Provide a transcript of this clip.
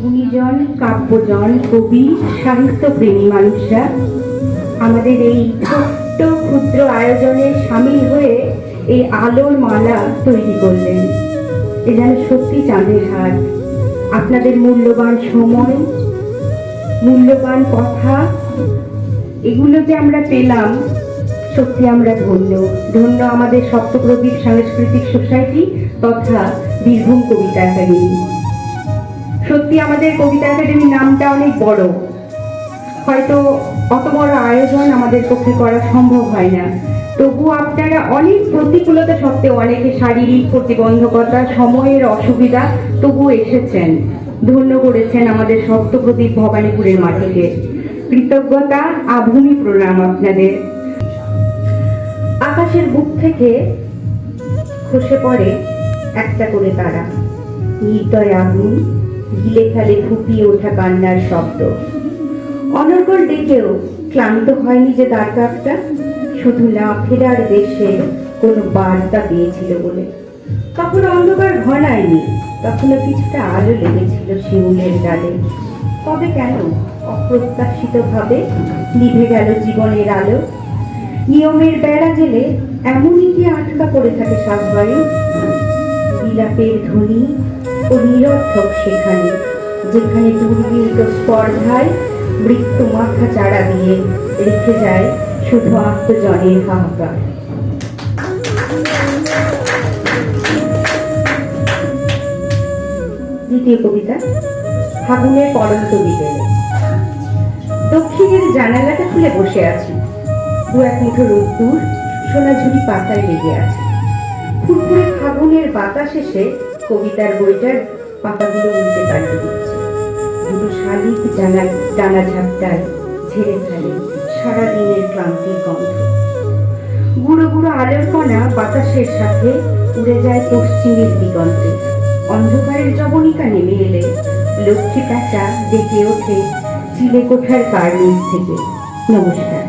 গুণীজন, কাব্যজন, কবি, সাহিত্যপ্রেমী মানুষরা আমাদের এই ছোট্ট ক্ষুদ্র আয়োজনে সামিল হয়ে এই আলোর মালা তৈরি করলেন। এ যেন সত্যি চাঁদের হাট। আপনাদের মূল্যবান সময়, মূল্যবান কথা, এগুলো যে আমরা পেলাম, সত্যি আমরা ধন্য। ধন্য আমাদের সপ্তপ্রদীপ সাংস্কৃতিক সোসাইটি তথা বীরভূম কবিতা একাডেমি। সত্যি আমাদের কবিতা একাডেমির নামটা অনেক বড়, হয়তো অত বড় আয়োজন আমাদের পক্ষে করা সম্ভব হয় না। তবু আপনারা অনেক প্রতিকূলতা সত্ত্বেও, অনেকে শারীরিক প্রতিবন্ধকতা, সময়ের অসুবিধা, তবু এসেছেন, ধন্য করেছেন আমাদের সপ্তপ্রদীপ ভবানীপুরের মাটিকে। কৃতজ্ঞতা, আভূমি প্রণাম আপনাদের। আকাশের বুক থেকে খসে পড়ে একটা করে তারা, নির্দয় আগুন, গিলে ফেলে ফুপিয়ে ওঠা কান্নার শব্দ। অনর্গল ডেকেও ক্লান্ত হয়নি যে দ্বারকাটা, শুধু না ফেরার দেশে কোনো বার্তা পেয়েছিল বলে। কখনো অন্ধকার ঘনায়নি, তখনো কিছুটা আলো লেগেছিল শিমুলের ডালে। তবে কেন অপ্রত্যাশিত ভাবে নিভে গেল জীবনের আলো? নিয়মের বেড়া জেলে এমনই কি আটকা পড়ে থাকে শ্বাসবায়ু? বিলাপের ধ্বনি ও নিরর্থক সেখানে, যেখানে দুর্বিনীত স্পর্ধায় মৃত্যু মাথা চাড়া দিয়ে রেখে যায় শুধু আত্মজনের হাহাকার। দ্বিতীয় কবিতা, ফাগুনের পড়ন্ত বিকেলে। দক্ষিণের জানালাটা খুলে বসে আছি, দু এক মুঠো রোদ্দুর সোনাঝুরি পাতায় লেগে আছে। ফুরফুরে ফাগুনের বাতাস এসে কবিতার বইটার পাতাগুলো উল্টে পাল্টে দিচ্ছে। দুটো শালিক ডানা ঝাপটায় ঝেড়ে ফেলে সারাদিনের ক্লান্তির গন্ধ। গুঁড়ো গুঁড়ো আলোর কণা বাতাসের সাথে উড়ে যায় পশ্চিমের দিগন্তে। অন্ধকারের জবনিকা নেমে এলে লক্ষ্মী প্যাঁচা ডেকে ওঠে চিলে কোঠার কার্নিস থেকে। নমস্কার।